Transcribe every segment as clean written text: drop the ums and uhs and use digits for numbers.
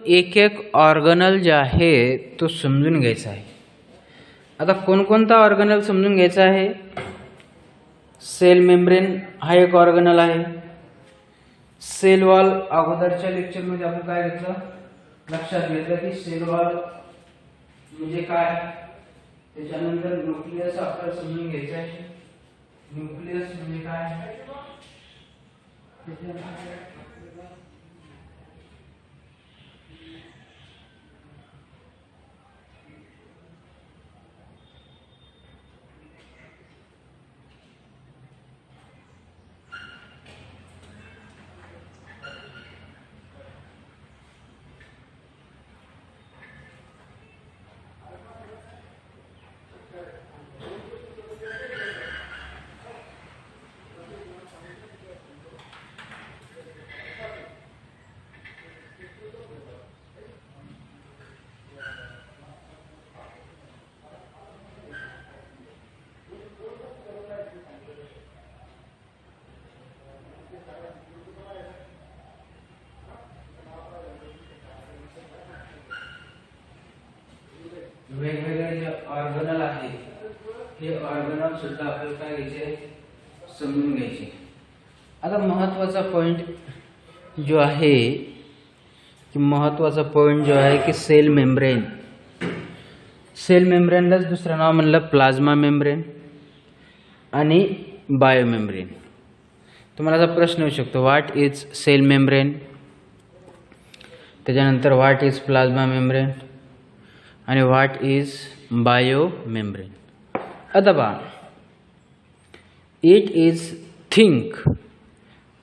एक एक ऑर्गनल जे आहे तो समजून घ्यायचा आहे. आता कोणकोणता ऑर्गनल समजून घ्यायचा आहे? सेल मेम्ब्रेन हा एक ऑर्गनल आहे. सेल वॉल अगोदरच्या लेक्चरमध्ये आपण काय घेतलं, लक्षात घेतलं की सेल वॉल म्हणजे काय. त्याच्यानंतर न्यूक्लियस आपल्याला समजून घ्यायचं आहे. न्यूक्लियस म्हणजे काय, वेगवेगळे जे ऑर्गनल आहेत हे ऑर्गनल सुद्धा आपल्याला काय घ्यायचे, समजून घ्यायचे. आता महत्त्वाचा पॉइंट जो आहे की सेल मेम्ब्रेन. सेल मेम्ब्रेनलाच दुसरं नाव म्हणलं प्लाझ्मा मेम्ब्रेन आणि बायो मेम्ब्रेन. तुम्हाला असा प्रश्न येऊ शकतो, व्हॉट इज सेल मेम्ब्रेन, त्याच्यानंतर व्हॉट इज प्लाझ्मा मेम्ब्रेन आणि व्हॉट इज बायो मेम्ब्रेन. आता पहा, इट इज थिंक,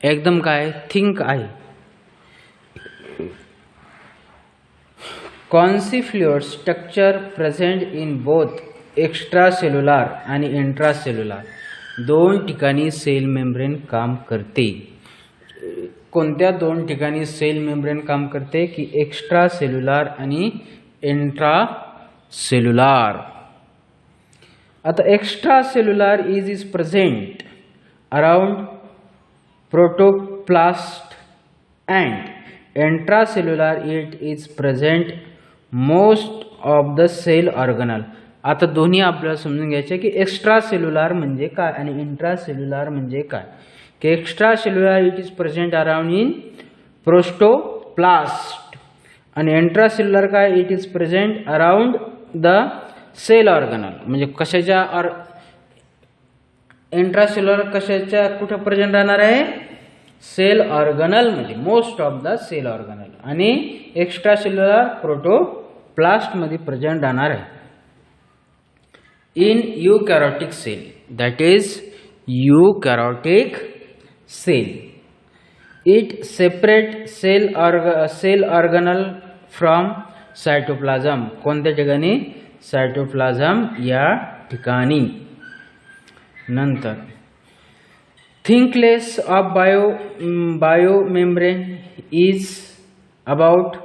एकदम काय थिंक आहे. कॉन्सिफ्ल्युअर structure present in both extra cellular आणि इंट्रासेल्युलर, दोन ठिकाणी सेल मेम्ब्रेन काम करते. कोणत्या दोन ठिकाणी सेल मेम्ब्रेन काम करते की एक्स्ट्रा सेल्युलर आणि इंट्रा सेल्युलर. आता extra cellular is present around protoplast and intracellular it is present most of the cell organelle. आता दोन्ही आपल्याला समजून घ्यायचे की एक्स्ट्रा सेल्युलर म्हणजे काय आणि इंट्रासेल्युलर म्हणजे काय. की extra cellular it is present around in protoplast आणि इंट्रासेल्युलर काय, it is present around the cell organelle. म्हणजे कशाच्या इंट्रासेल्युलर कशाच्या कुठे प्रेझेंट राहणार आहे, सेल ऑर्गनल मध्ये, most of the cell organelle. आणि एक्स्ट्रा सेल्युलर प्रोटोप्लास्ट मध्ये प्रेझेंट राहणार आहे. In eukaryotic cell, that is eukaryotic cell, it separate cell organelle from cytoplasm. कोणत्या ठिकाणी, सायटोप्लाझम या ठिकाणी. नंतर thickness of bio membrane is about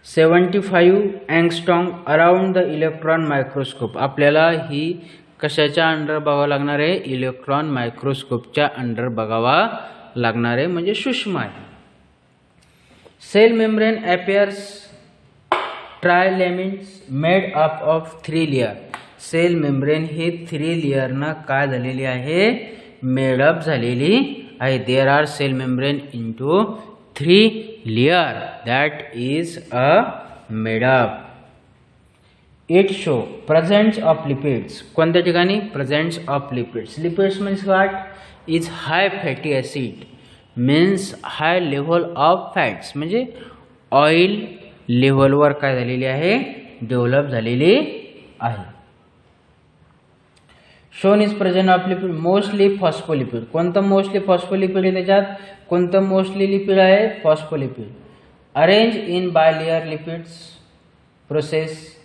75 angstrom around the electron microscope. आपल्याला ही कशाच्या अंडर बघावं लागणार आहे, इलेक्ट्रॉन मायक्रोस्कोपच्या अंडर बघावा लागणार आहे, म्हणजे सूक्ष्म आहे. Cell membrane appears trilaminar made up of 3 layer. Cell membrane हे 3 लेयरना काय झालेली आहे, मेडअप झालेली आहे. There are cell membrane into 3 layer, that is a made up. It show presence of lipids. कोणत्या ठिकाणी, presence of lipids. Lipids means what, is high fatty acid, means high level of fats, म्हणजे oil लेव्हलवर काय झालेली आहे, develop झालेली आहे. Shown is present of lipid mostly phospholipid. कोणतं मोस्टली फॉस्फोलिपिड आहे, त्याच्यात कोणतं मोस्टली लिपिड आहे, phospholipid. Arrange in bilayer lipids process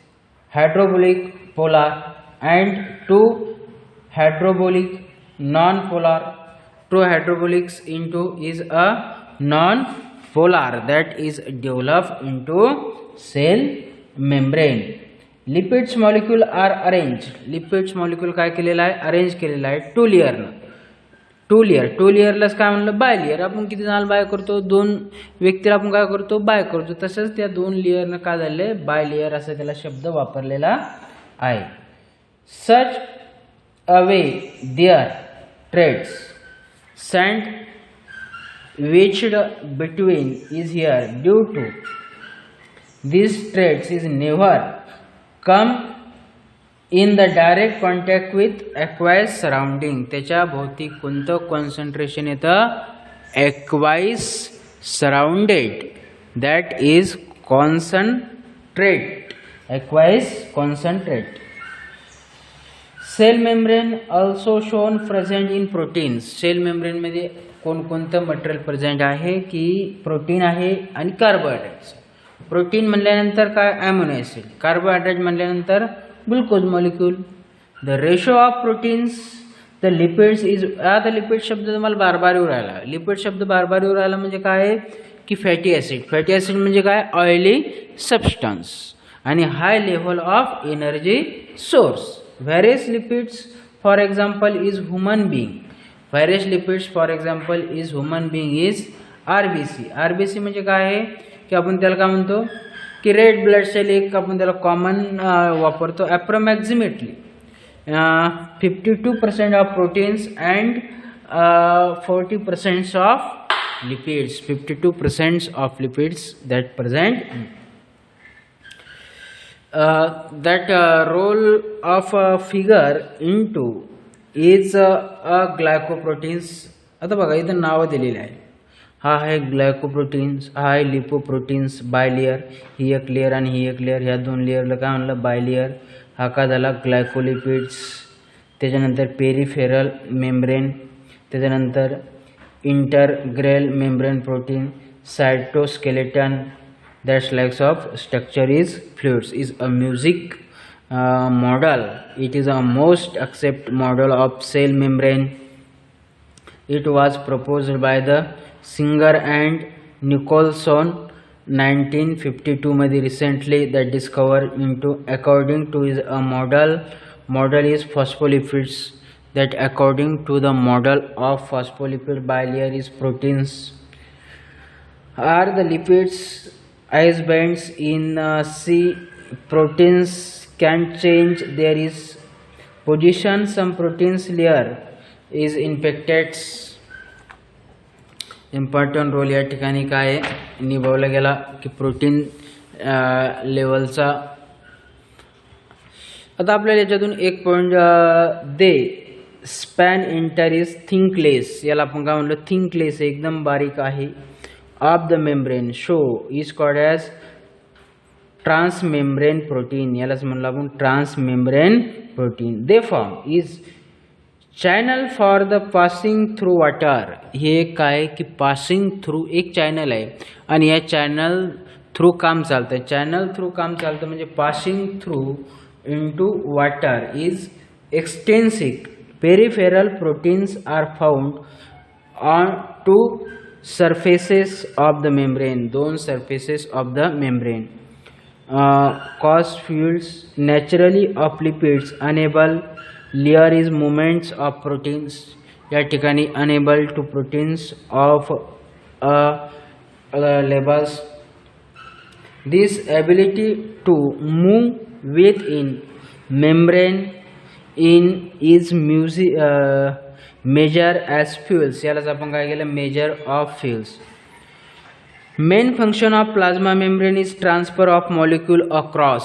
hydrophobic polar and 2 hydrophobic non-polar. 2 hydrobolics into is a non-polar that is developed into cell membrane. Lipids molecule are arranged. Lipids molecule काय केलेला आहे, arrange केलेला आहे 2 layer. To लेअरलाच काय म्हणलं, by layer. आपण किती जणांना बाय करतो, 2 व्यक्तीला आपण काय करतो, बाय करतो. तसंच त्या 2 लेअरनं काय झाले, बाय लेअर असं त्याला शब्द वापरलेला आहे. Such a way there treads sandwiched between is here due to these traits is never come in the direct contact with aqueous surrounding. त्याच्या भोवती कोणतं कॉन्सन्ट्रेशन येतं, aqueous surrounded, that is concentrate, aqueous concentrate. Cell membrane also shown present in proteins. Cell membrane मध्ये कोणकोणतं material present आहे की protein आहे आणि कार्बोहायड्रेट्स. प्रोटीन म्हणल्यानंतर काय, ॲमिनो ॲसिड. कार्बोहायड्रेट म्हणल्यानंतर glucose molecule. The ratio of proteins the lipids is. आता लिपिड शब्द तुम्हाला बार येऊ राहिला. लिपिड शब्द बार येऊ राहिला म्हणजे काय की फॅटी ॲसिड. फॅटी ॲसिड म्हणजे काय, ऑइली सबस्टन्स आणि हाय level of energy source. Various lipids for example is human being. Various lipids for example is human being is RBC. RBC म्हणजे काय आहे की आपण त्याला काय म्हणतो की रेड ब्लड सेल. एक आपण त्याला कॉमन वापरतो. Approximately 52% of proteins and 40% of lipids. 52% of lipids that present. That role of figure into is glycoproteins. आता बघा इथं नावं दिलेली आहे. हा आहे ग्लायकोप्रोटीन्स, हा आहे लिपोप्रोटीन्स. बाय लेअर, ही एक लेअर आणि ही एक लेअर. ह्या 2 लेअरला काय म्हणलं, बाय लेअर. हा का झाला ग्लायकोलिपिड्स. त्याच्यानंतर पेरिफेरल मेम्ब्रेन, त्याच्यानंतर integral membrane protein, cytoskeleton. That likes of structure is fluids is a music model. It is a most accepted model of cell membrane. It was proposed by the Singer and Nicholson 1952 मध्ये. Recently that discovered into according to is a model is phospholipids. That according to the model of phospholipid bilayer is proteins are the lipids. Ice bands in sea proteins can change their is position. Some proteins layer is infected. Important role या ठिकाणी काय निभावला गेला की protein लेवलचा. आता आपल्याला याच्यातून एक पॉईंट दे. Span inter is thickness. याला आपण काय म्हणलं, थिंकलेस एकदम बारीक आहे. Of the membrane show is called as transmembrane protein. यालाच म्हणलं आपण transmembrane protein. They form is channel for the passing through water. हे काय की पासिंग थ्रू एक चॅनल आहे आणि या चॅनल थ्रू काम चालतं. चॅनल थ्रू काम चालतं म्हणजे passing through into water is extrinsic. Peripheral proteins are found on 2 surfaces of the membrane. 2 surfaces of the membrane cause fuels naturally of lipids. Enable layer is movements of proteins. या ठिकाणी unable to proteins of labels. This ability to move within membrane is measure as fuels. यालाच आपण काय केलं, major of fuels. Main function of plasma membrane is transfer of molecule across.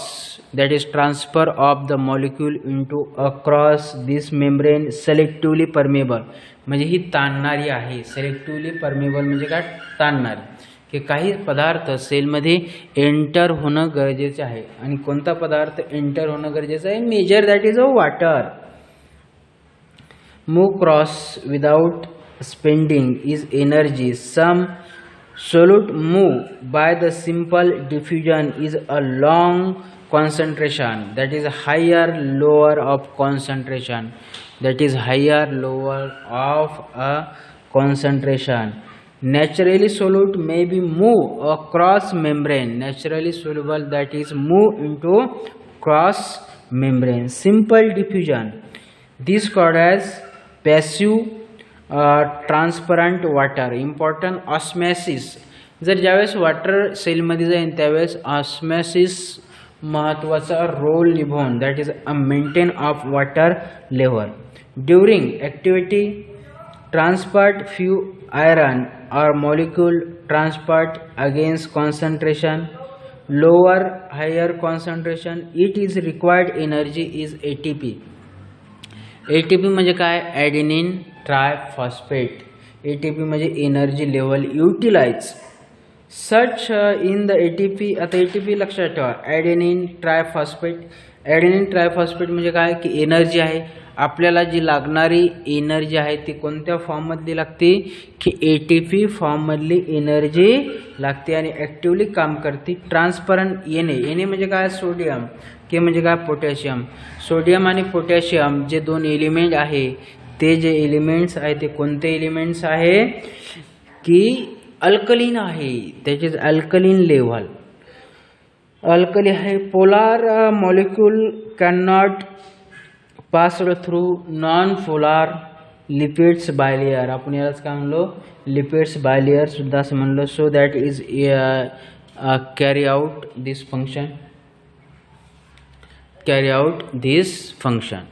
That is transfer of the molecule into across this membrane. Selectively permeable म्हणजे ही ताणणारी आहे. सेलेक्टिव्हली permeable म्हणजे काय, ताणणारी. की काही पदार्थ सेलमध्ये एंटर होणं गरजेचे आहे. आणि कोणता पदार्थ एंटर होणं गरजेचं आहे, major that is a water. Move cross without spending is energy. Some solute move by the simple diffusion is a long concentration. That is higher lower of concentration. That is higher lower of a concentration. Naturally solute may be move across membrane. Naturally soluble that is move into cross membrane. Simple diffusion. This called as passive transparent water, important osmosis. जर ज्यावेळेस water सेलमध्ये जाईल त्यावेळेस ऑस्मॅसिस महत्त्वाचा role निभावून, that is a maintain of water level. During activity transport few iron or molecule transport against concentration, lower higher concentration, it is required energy is ATP. ATP म्हणजे काय? Adenine triphosphate. ATP म्हणजे energy level utilize. Such in the ATP. आता ATP लक्षात ठेवा, ॲडेनिन triphosphate. ॲडेनिन triphosphate म्हणजे काय की energy आहे. आपल्याला जी लागणारी एनर्जी आहे ती कोणत्या फॉर्ममधली लागते की ATP फॉर्ममधली एनर्जी लागते आणि ॲक्टिवली काम करते. ट्रान्सपरंट Na म्हणजे काय? सोडियम. के म्हणजे काय? पोटॅशियम. सोडियम आणि पोटॅशियम जे दोन एलिमेंट आहे, ते जे एलिमेंट्स आहे ते कोणते एलिमेंट्स आहे की अल्कलीन आहे. त्याचे अल्कलीन लेव्हल अल्कली आहे. Polar molecule can not passed through non polar lipids bilayer. आपण यालाच काय म्हणलो? लिपिड्स बायलेयर सुद्धा असं म्हणलं. So that is carry out this function.